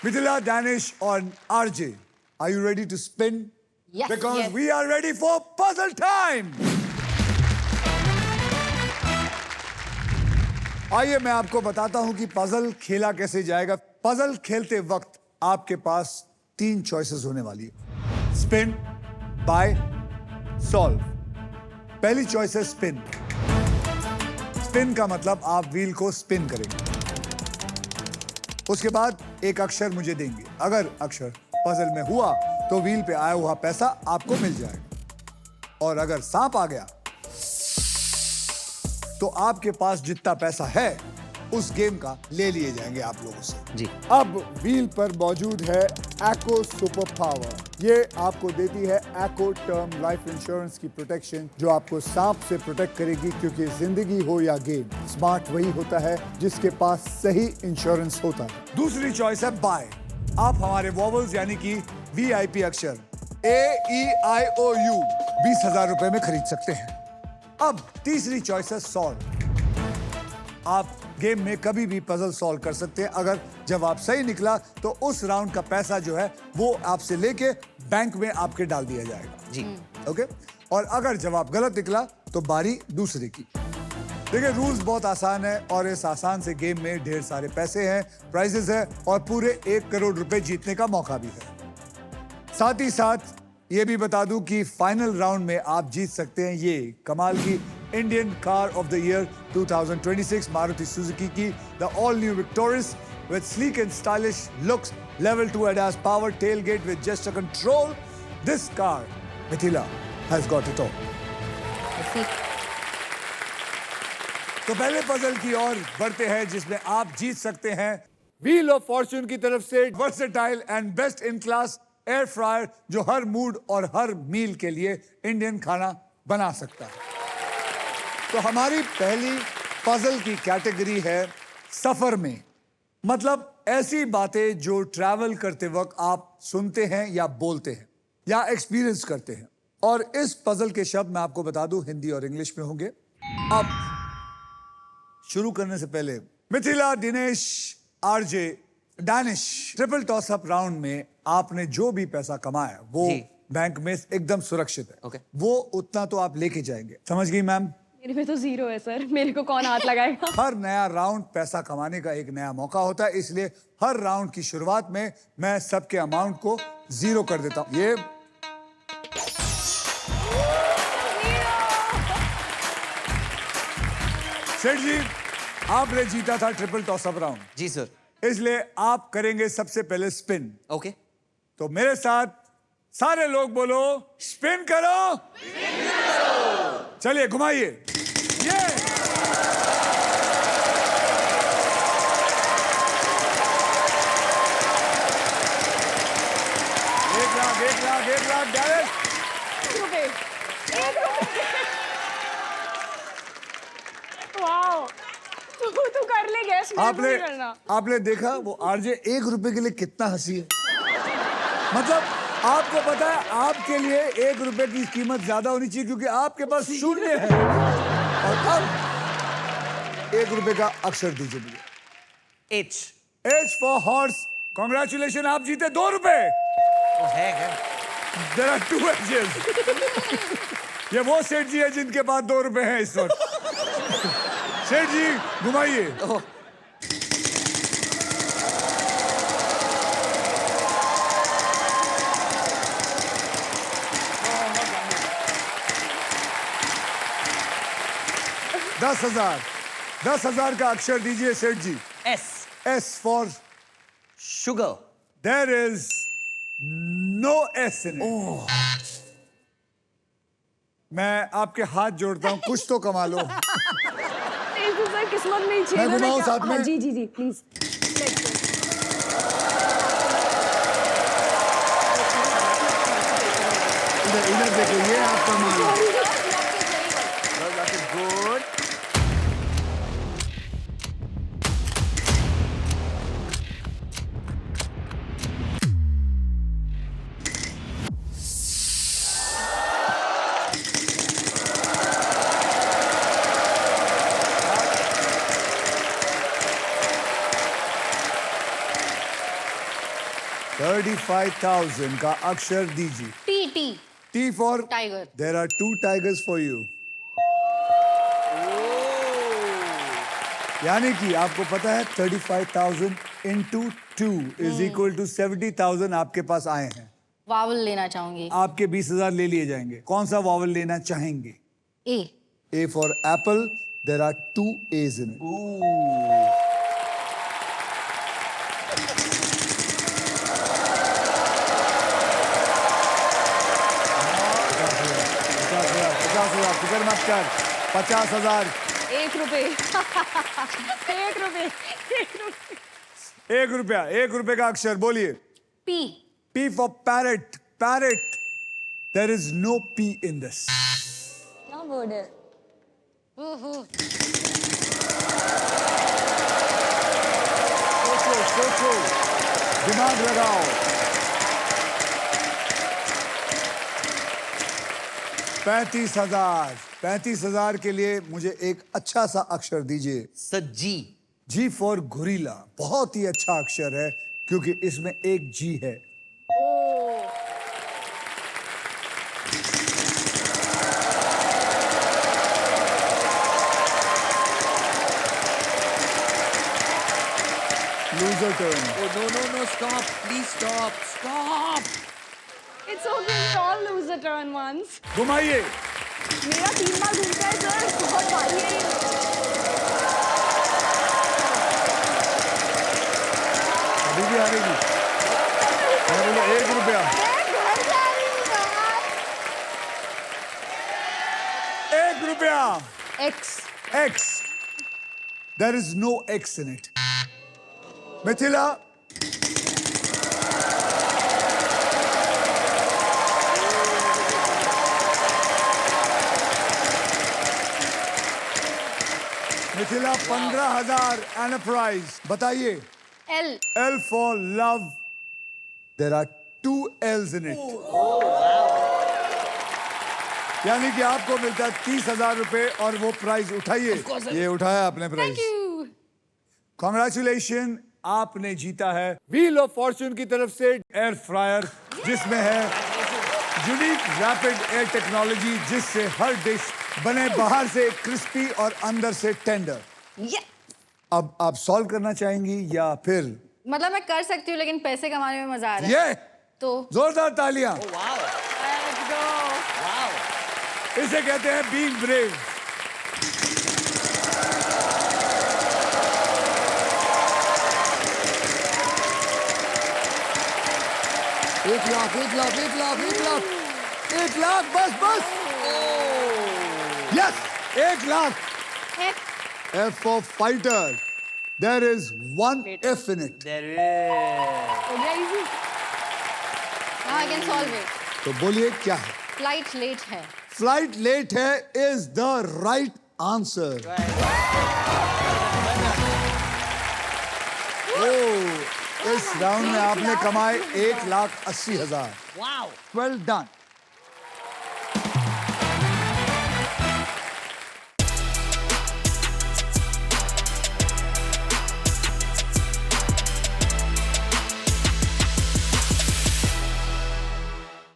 Mithila, Danish, on RJ. Are you ready to spin? Yes, Because yes. we are ready for puzzle time. आइए मैं आपको बताता हूं कि पजल खेला कैसे जाएगा। पजल खेलते वक्त आपके पास 3 चॉइसेस होने वाली है। Spin, buy, solve. पहली चॉइस है स्पिन। स्पिन का मतलब आप व्हील को स्पिन करेंगे। उसके बाद एक अक्षर मुझे देंगे। अगर अक्षर पजल में हुआ तो व्हील पे आया हुआ पैसा आपको मिल जाएगा, और अगर सांप आ गया तो आपके पास जितना पैसा है उस गेम का ले लिए जाएंगे आप लोगों से। जी। अब व्हील पर मौजूद है एको सुपर पावर। ये आपको देती है एको टर्म लाइफ इंश्योरेंस की प्रोटेक्शन, जो आपको सांप से प्रोटेक्ट करेगी, क्योंकि जिंदगी हो या गेम, स्मार्ट वही होता है जिसके पास सही इंश्योरेंस होता है। दूसरी चॉइस है बाय। आप हमारे वॉवल्स यानी कि वीआईपी अक्षर AEIOU 20,000 रुपए में खरीद सकते हैं। अब तीसरी चॉइस है सॉल्व। आप गेम में कभी भी पजल सॉल्व कर सकते हैं। अगर जवाब सही निकला तो उस राउंड का पैसा जो है वो आपसे लेके बैंक में आपके डाल दिया जाएगा। जी। ओके। और अगर जवाब गलत निकला तो बारी दूसरे की। देखिए, रूल्स बहुत आसान है और इस आसान से गेम में ढेर सारे पैसे हैं, प्राइजेस हैं और पूरे 1 करोड़ रुपए जीतने का मौका भी है। साथ ही साथ ये भी बता दूं कि फाइनल राउंड में आप जीत सकते हैं ये कमाल की Indian car of the year 2026 Maruti Suzuki की the all new Victoris with sleek and stylish looks, level 2 ADAS power tailgate with gesture control. This car, Mithila, has got it all. तो पहले पजल की ओर बढ़ते हैं जिसमें आप जीत सकते हैं व्हील ऑफ फॉर्च्यून की तरफ से versatile and best in class air fryer, जो हर मूड और हर मील के लिए इंडियन खाना बना सकता है। तो हमारी पहली पजल की कैटेगरी है सफर में, मतलब ऐसी बातें जो ट्रैवल करते वक्त आप सुनते हैं या बोलते हैं या एक्सपीरियंस करते हैं। और इस पजल के शब्द मैं आपको बता दूं हिंदी और इंग्लिश में होंगे। अब शुरू करने से पहले Mithila, Dinesh, RJ, Danish, triple toss up round में आपने जो भी पैसा कमाया वो बैंक में एकदम सुरक्षित है। ओके। वो उतना तो आप लेके जाएंगे। समझ गई मैम? मेरे में तो 0 है सर, मेरे को कौन हाथ लगाएगा? हर नया राउंड पैसा कमाने का एक नया मौका होता है, इसलिए हर राउंड की शुरुआत में मैं सबके अमाउंट को 0 कर देता हूं। ये सेठ जी, आपने जीता था ट्रिपल टॉस अप राउंड, जी सर। इसलिए आप करेंगे सबसे पहले स्पिन। ओके। तो मेरे साथ सारे लोग बोलो, स्पिन करो। चलिए घुमाइए। ये एक लाख डायरेक्ट। वाओ, तू कर ले गैस, मेरे को नहीं करना। आपने देखा वो आरजे 1 रुपए के लिए कितना हंसी है। मतलब आपको पता है आपके लिए 1 रुपए की कीमत ज्यादा होनी चाहिए क्योंकि आपके पास 0 है। और अब 1 रुपए का अक्षर दीजिए मुझे। H for horse. कॉन्ग्रेचुलेशन, आप जीते 2 रुपए। है। There are 2 H's. ये वो सेठ जी है जिनके पास 2 रुपए हैं इस वक्त। सेठ जी घुमाइए। दस हजार का अक्षर दीजिए सेठ जी। S for sugar. There is no S in it. मैं आपके हाथ जोड़ता हूँ, कुछ तो कमा लो। सर किस्मत में ही छेद है। मैं घुमाऊं साथ में? हाँ, जी जी जी प्लीज। इधर देखो, ये आपका माल है। गुड। 35,000 का अक्षर दीजिए। T T for Tiger. There are 2 tigers for you. यानी कि आपको पता है 35,000 into 2 is equal to 70,000 आपके पास आए हैं। वावल लेना चाहूंगी। आपके 20,000 ले लिए जाएंगे। कौन सा वावल लेना चाहेंगे? ए A for apple. There are 2 A's in it. फिक्र मत कर। 50,000। 1 रुपए 1 रुपए 1 रुपया। 1 रुपए का अक्षर बोलिए। P P for parrot. Parrot. There is no P in this. क्या वर्ड है? सोचो, दिमाग लगाओ। 35,000 के लिए मुझे एक अच्छा सा अक्षर दीजिए। सज्जी। G for gorilla. बहुत ही अच्छा अक्षर है क्योंकि इसमें एक G है। Loser turn. Oh no! Stop! Please stop! It's okay, we all lose a turn once. घुमाइए। मेरा 3 बार घूमता है सर, बहुत भारी है ये। अभी भी हारेगी। मैं बोला 1 रुपया। मैं घर जा रही हूँ यार। 1 रुपया। X X. There is no X in it. Mithila. Mithila 15,000 and a prize. बताइए। L L for love. There are 2 L's in it. यानी कि आपको मिलता है 30,000 रुपए और वो प्राइज उठाइए। ये उठाया आपने प्राइज। Thank you. कॉन्ग्रेचुलेशन, आपने जीता है व्हील ऑफ फॉर्च्यून की तरफ से एयर फ्रायर, जिसमें है यूनिक रैपिड एयर टेक्नोलॉजी, जिससे हर डिश बने बाहर से क्रिस्पी और अंदर से टेंडर। Yeah. अब आप सॉल्व करना चाहेंगी या फिर मतलब मैं कर सकती हूँ लेकिन पैसे कमाने में मजा आ रहा है। ये तो जोरदार तालियां। Wow! Let's go. Wow! इसे कहते हैं बीइंग ब्रेव। एक लाख बस। Yes, 1 lakh. F F for fighter. There is 1 F in it. There is. हो गया easy. Now I can solve it. तो बोलिए क्या है? Flight late है। Flight late है is the right answer. इस राउंड में आपने कमाए 1,80,000। Wow! Well done.